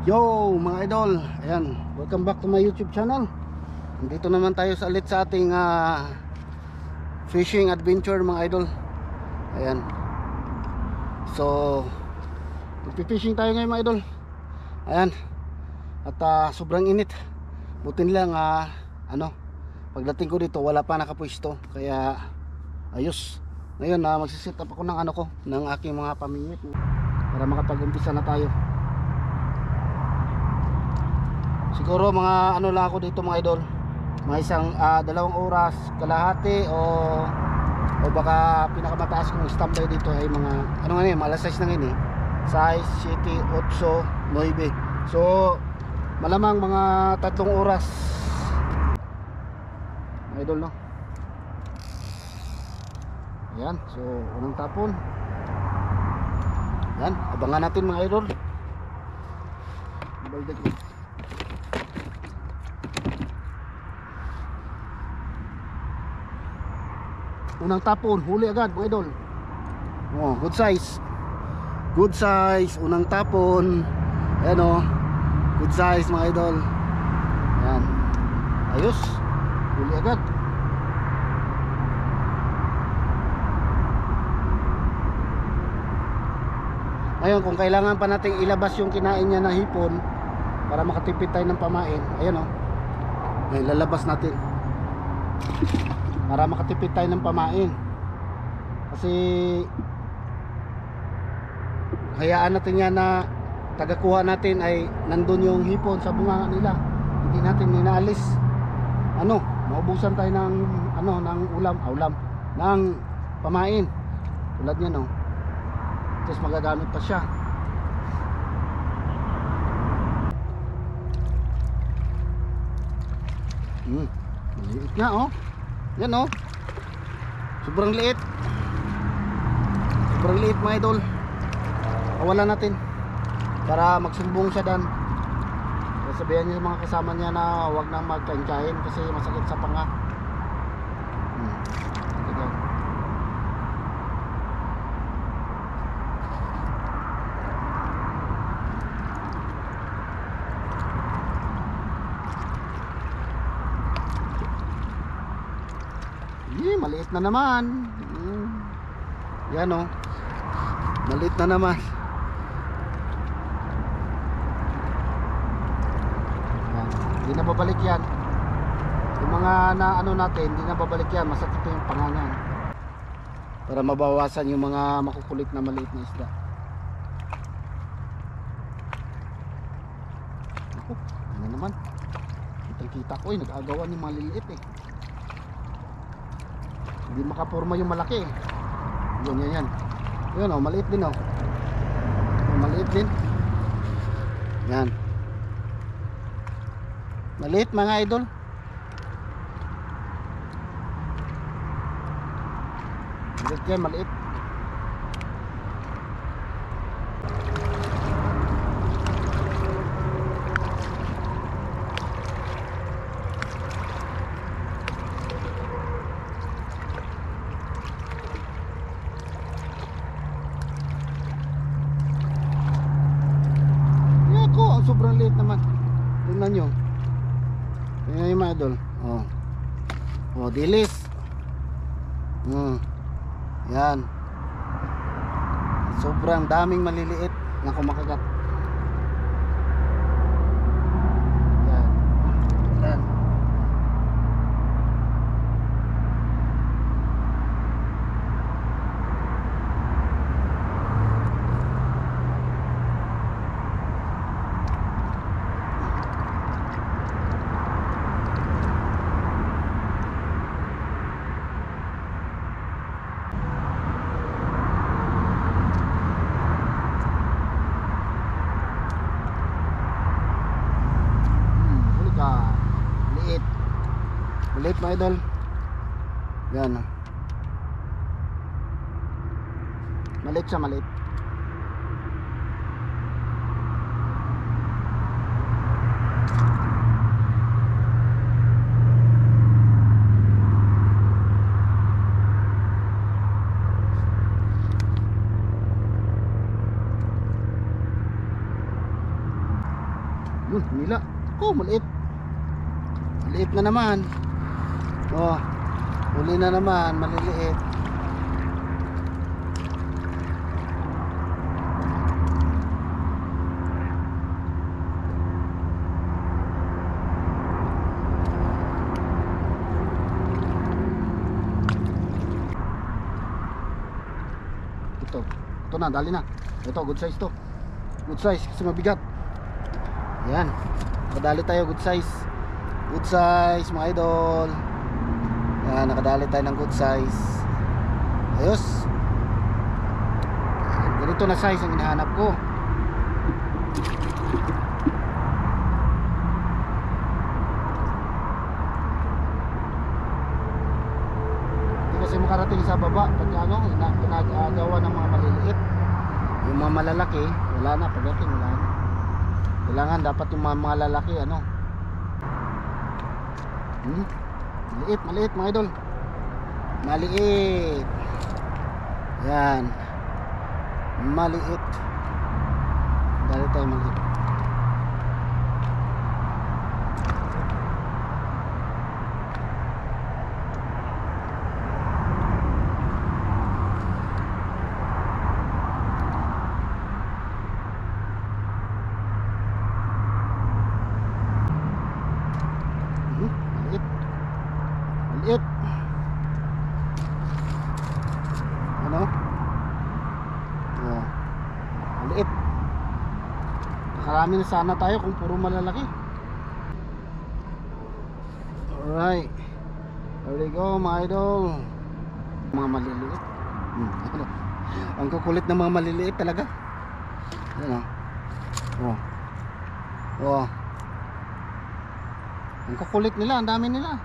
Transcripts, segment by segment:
Yo mga idol, ayan, welcome back to my YouTube channel. Nandito naman tayo ulit sa ating fishing adventure mga idol. Ayan. So magpi-fishing tayo ngayon mga idol. Ayan. At sobrang init. Buti lang pagdating ko dito wala pa nakapwesto. Kaya ayos. Ngayon magsiset up ako ng aking mga pamingwit para makapag-umpisa na tayo. Siguro mga lang ako dito mga idol, mga isang 2 oras kalahati o baka pinakamataas kong standby dito ay mga mga alas 6 na ngayon size 7, 8, 9. So malamang mga 3 oras mga idol, no? Ayan, so unang tapon. Ayan, abangan natin mga idol. Balde ko. Unang tapon, huli agad mga idol. Oh, good size. Good size, unang tapon. Ayan good size mga idol. Ayan. Ayos. Huli agad. Ngayon, kung kailangan pa nating ilabas yung kinain niya na hipon para makatipid tayo ng pamain, ayan ay lalabas natin para makatipid tayo ng pamain. Kasi hayaan natin yan na tagakuha natin ay nandun yung hipon sa bunga nila, hindi natin ninaalis. Maubusan tayo ng ng ulam ng pamain tulad niyan tapos magagamit pa siya. Liit nga yan sobrang liit. Sobrang liit mga idol. Kawalan natin para magsumbong siya dan. Sabihan niya mga kasama niya na huwag nang magkainkahin kasi masakit sa panga. Maliit na naman. Yan maliit na naman. Hindi na babalik yan. Yung mga natin, hindi na babalik yan. Masakit yung pangangan. Para mabawasan yung mga makukulit na maliit na isda. Ano naman? Kita ko nag-agawan yung maliliit Hindi makaporma yung malaki Yan. Yun maliit din maliit din. Yan. Maliit mga idol. Maliit. Sobrang liit naman. Tingnan nyo. Tingnan yung mga idol. Dilis. Yan. Sobrang daming maliliit na kumakagat. Yan. Yan. Maliit mga idol. Yan. Maliit siya, maliit. Yun, nila. Oh, maliit. Maliit na naman. Oh, huli na naman, maliliit. Ito na, dali na. Ito, good size to. Good size kasi mabigat. Ayan. Nakadali tayo, good size. Good size mga idol. Ayan, nakadali tayo ng good size. Ayos. Ganito na size ang hinahanap ko. Hindi kasi makarating sa baba pag ano, pinagawa ng mga maliliit. Yung mga malalaki, wala na pagdating, wala na. Kailangan dapat yung mga lalaki ano. Maliit, maliit mga idol. Maliit. Yan. Maliit. Dali tayo maliit. Maliit. Ano? Oh. Maliit. Nakarami na sana tayo kung puro malalaki. Alright. There we go mga idol. Mga maliliit. Ano? Ang kukulit ng mga maliliit talaga. Ano? Oh. Oh. Ang kukulit nila, ang dami nila.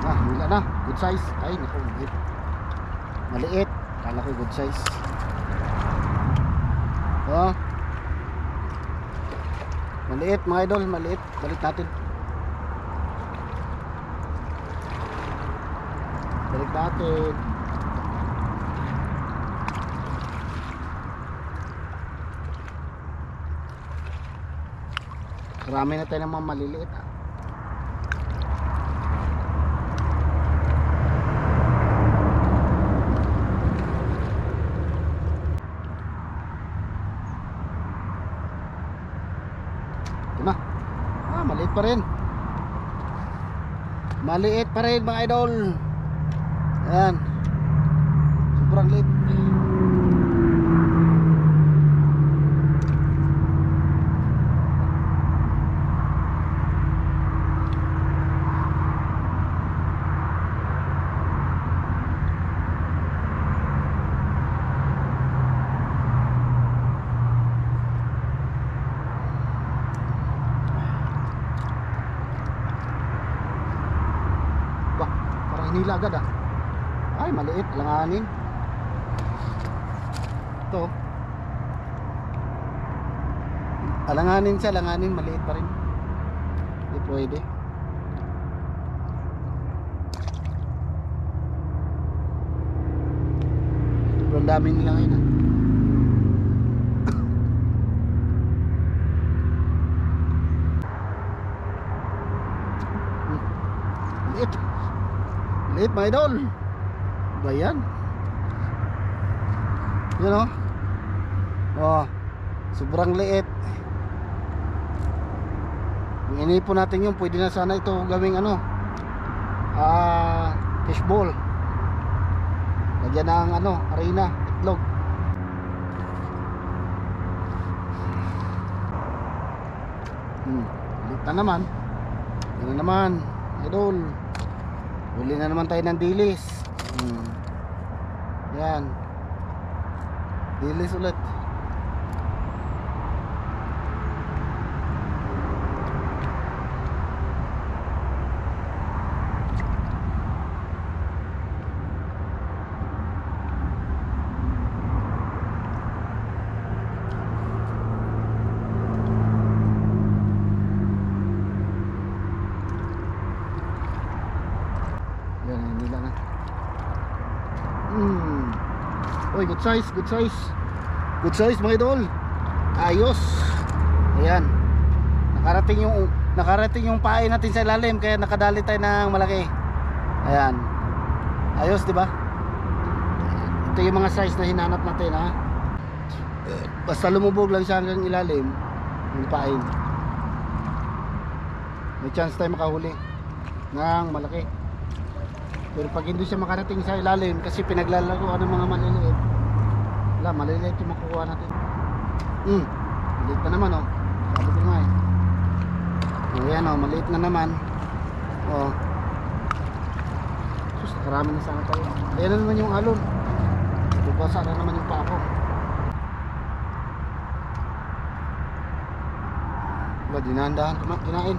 Wala na, good size. Ay, naku, maliit. Maliit, kala ko good size. Oh. Maliit mga idol, maliit. Balik natin. Balik natin. Marami na tayo ng mga maliliit. Maliit pa rin. Maliit pa rin mga idol. Ayan. Sobrang liit. Hinila agad ah. Ay maliit, langanin. Ito. Alanganin siya, langanin, maliit pa rin. Hindi pwede. Sobrang dami nila ngayon ah. Maliit. Liit mga idol. Ba yan? Yan o. Oh, sobrang liit. Yung inipon natin yun, pwede na sana ito gawing ano, fishball. Lagyan ng ano, harina, itlog. Liit na naman. Yan na naman idol. Huli na naman tayo ng dilis. Yan. Dilis ulit. Uy, good size, good size. Good size mga idol. Ayos. Ayan. Nakarating yung pain natin sa ilalim, kaya nakadali tayo ng malaki. Ayan. Ayos, di ba? Ito yung mga size na hinanap natin, ha. Basta lumubog lang siya hanggang ilalim, yung pain, may chance tayo makahuli ng malaki. Pero pag hindi siya makarating sa ilalim, kasi pinaglalaroan ng mga maliliit, wala, maliliit yung makukuha natin. Maliit na naman, oh. Sabi ko nga, ayan, oh, maliit na naman, oh. Sus, nakarami na sana tayo. Ayan na naman yung alon, bubasa na naman yung pako. Wala, dinahan-dahan kinain.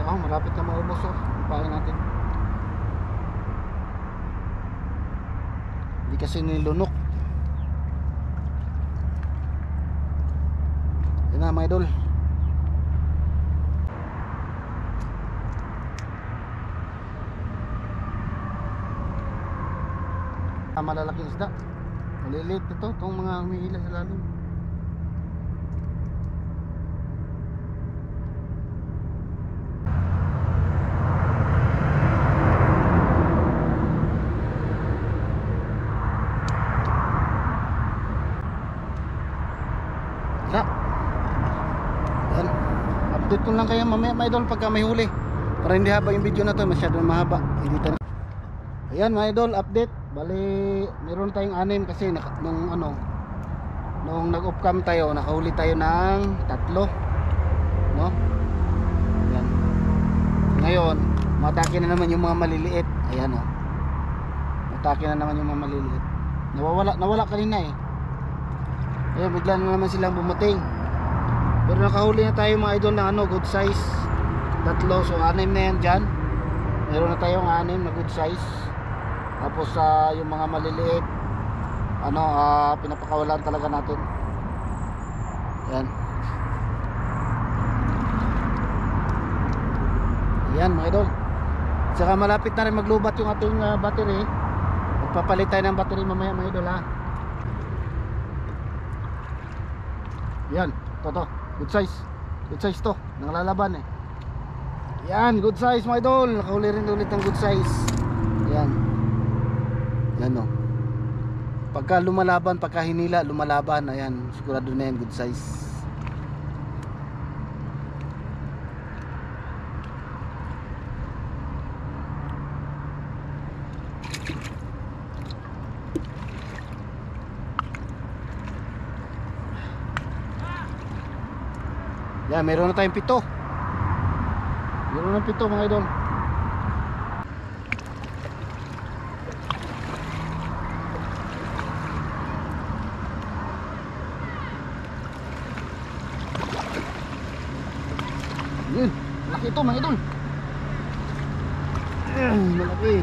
Oh, malapit na maubos, oh, yung pain natin. Hindi kasi nilunok. Yan na mga idol. Malalaking isda, maliliit ito, itong mga humihila sa lalim. Yan. Update ko lang kayo mamaya mga idol pagka may huli, para hindi haba yung video na to, masyadong mahaba. Ayan mga idol, update. Bali, meron tayong 6 kasi nung nag-off cam tayo, nakahuli tayo ng 3, no? Ayan. Ngayon, matake na naman yung mga maliliit. Ayan, oh. Matake na naman yung mga maliliit. Nawala kanina eh. Ayan, bigla na naman silang bumuting. Pero nakahuli na tayo mga idol ng good size, 3. So 6 na yan dyan. Meron na tayong 6 na good size. Tapos yung mga maliliit, pinapakawalan talaga natin. Yan. Yan mga idol. Saka malapit na rin maglubat yung ating battery. Magpapalit tayo ng battery mamaya mga idol, ha. Yan, to. Good size. Good size to. Nanglalaban eh. Yan, good size mga idol. Nakahuli rin ulit ng good size. Yan. Yan, o. Pagka lumalaban, pagka hinila, lumalaban. Ayan, sigurado na yan, good size. Yan, meron na tayong 7. Meron na 7 mga idol. Yun, malaki ito mga idol. Malaki.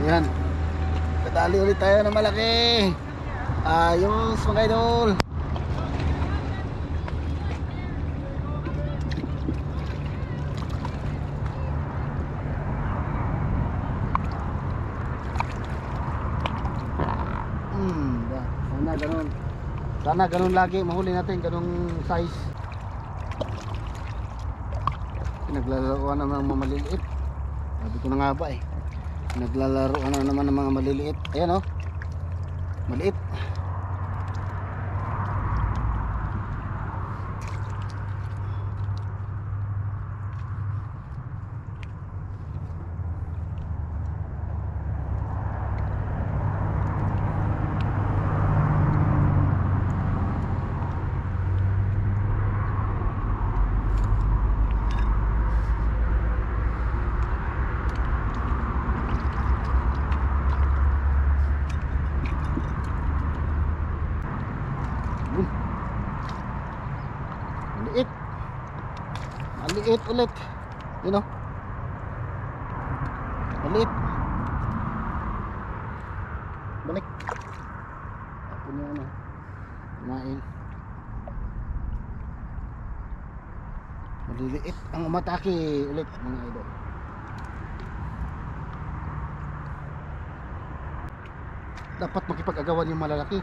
Ayan, kadali ulit tayo ng malaki. Ayos mga idol. Sana ganun lagi mahuli natin, ganung size. Naglalaroan na ng mga maliliit. Sabi ko na nga ba eh, naglalaroan na naman ng mga maliliit. Ayan, oh, maliit. Maliit ulit, you know, maliit. Balik ako niya, ano, kumain. Maliliit ang umatake ulit mga idol. dapat makipag-agawan yung malalaki.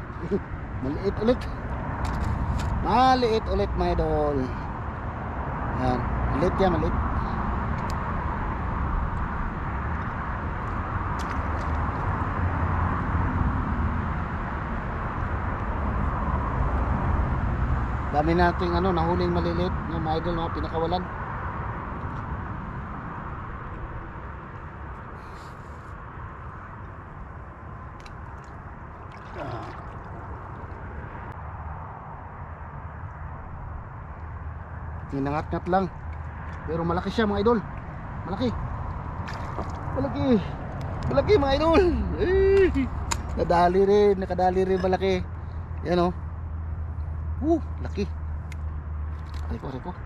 Maliit ulit. Maliit ulit mga idol. Yan, maliit yan, maliit. Dami nating ano, nahuling maliliit yung mga idol, mga pinakawalan. Ninangat-ngat lang. Pero malaki siya mga idol. Malaki. Malaki. Malaki mga idol. Nadali rin, nakadali rin malaki. Yan oh. Laki. Reko.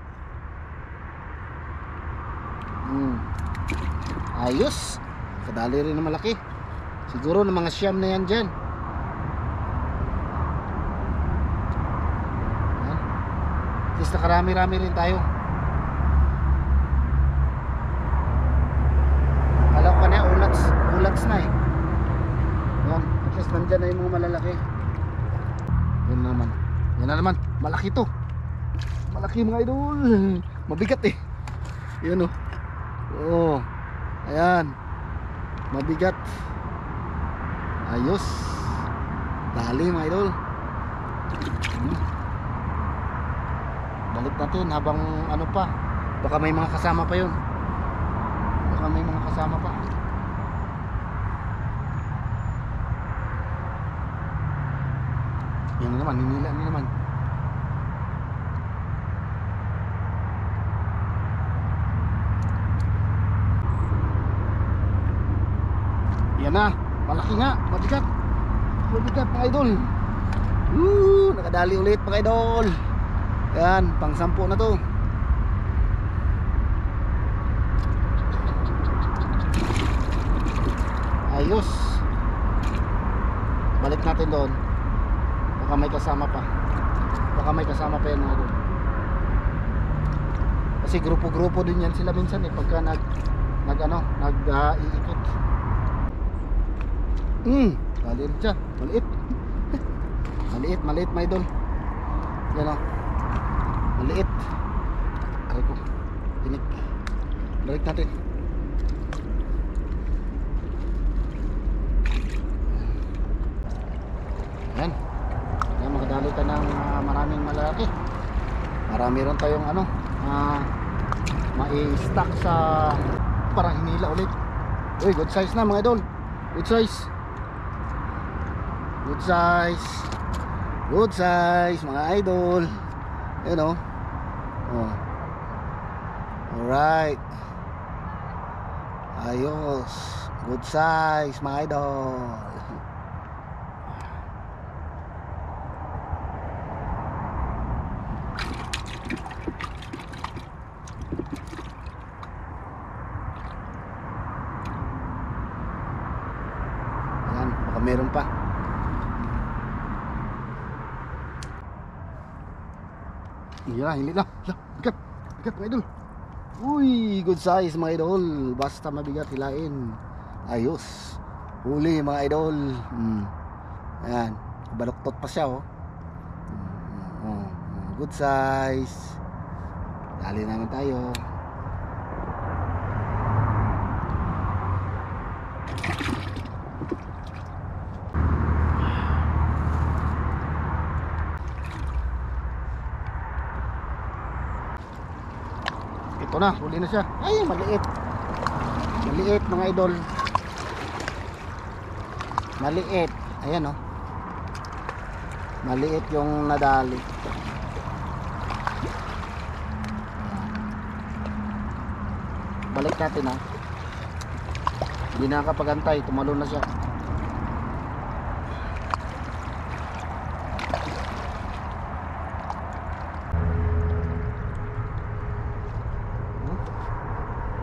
Ayos. Kadali rin na malaki. Siguro na mga siyam na yan dyan. Yan. Just nakarami-rami rin tayo. Alam ko na yan, ulats na eh. Yan. At least nandyan na yung mga malalaki. Yan naman. Yan na naman, malaki to. Malaki mga idol. Mabigat eh. Yan oh. Oh. Ayan. Mabigat. Ayos. Dali mga idol. Balik natin habang ano pa. Baka may mga kasama pa yun. Baka may mga kasama pa. Yan naman, hinila na naman. Yan na, malaki nga, mabigat. Mabigat mga idol. Nakadali ulit mga idol. Yan, pang 10 na to. Ayos. Balik natin doon. Baka may kasama pa. Baka may kasama pa yan mga idol. Kasi grupo-grupo din yan sila minsan eh. Pagka nag-iikot. Maliit siya. Maliit. Maliit mga idol. Yan o. Maliit. Aray ko. Tinik. Balik natin. Yan. Yan, makadali ka ng maraming malalaki. Marami rin tayong ano, mai-stack sa parang hinila ulit. Uy, good size na mga idol. Good size. Good size. Good size mga idol. Ayan o. Alright. Ayos. Good size mga idol. Ayan, baka meron pa. Yan, hindi na. Bigat. Bigat mga idol. Uy, good size mga idol. Basta mabigat, hilain. Ayos. Huli mga idol. Ayan. Baluktot pa siya oh. Good size. Dali naman tayo. Ito na, huli na siya. Ay, maliit. Maliit mga idol. Maliit. Ayan oh. Maliit yung nadali. Balik natin ha. Hindi nakakapagantay, tumalon na siya.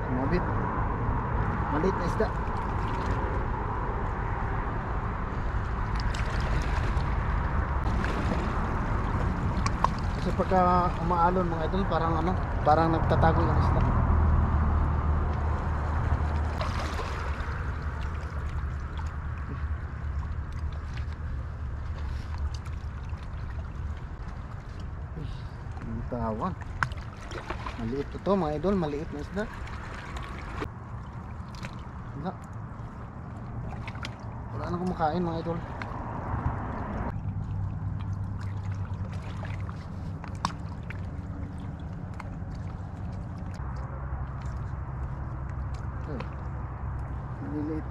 Sumabit. Maliit na isda. Kasi pagka umaalon mga idol, parang ano, parang nagtatago yung isda. Tawan. Maliit ito mga idol, maliit na isda. Wala nang kumakain mga idol. Maliliit.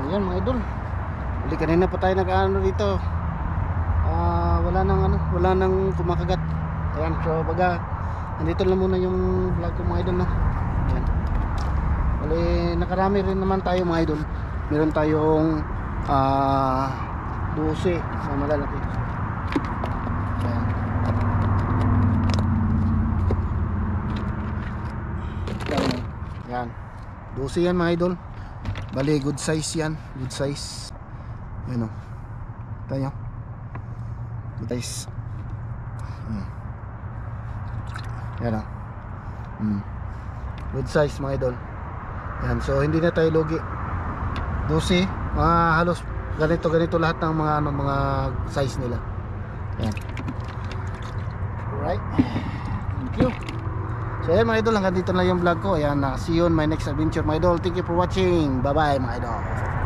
Ayan mga idol. Uli kanina pa tayo nag-ano dito. Wala nang kumakagat. Ayan, so baga nandito lang muna yung vlog ko mga idol, no. Ayan. Uli nakarami rin naman tayo mga idol. Meron tayong 12 na malalaki. Ayan. Ayan. 12 yan mga idol. Bali good size yan, good size. Ayan o, tayo good size. Ayan o, good size mga idol. Ayan, so hindi na tayo lugi. 12, mga halos ganito lahat ng mga size nila. Ayan. Alright, thank you. So ayan mga idol, hanggang dito na yung vlog ko. Ayan, see you on my next adventure mga idol. Thank you for watching. Bye bye mga idol.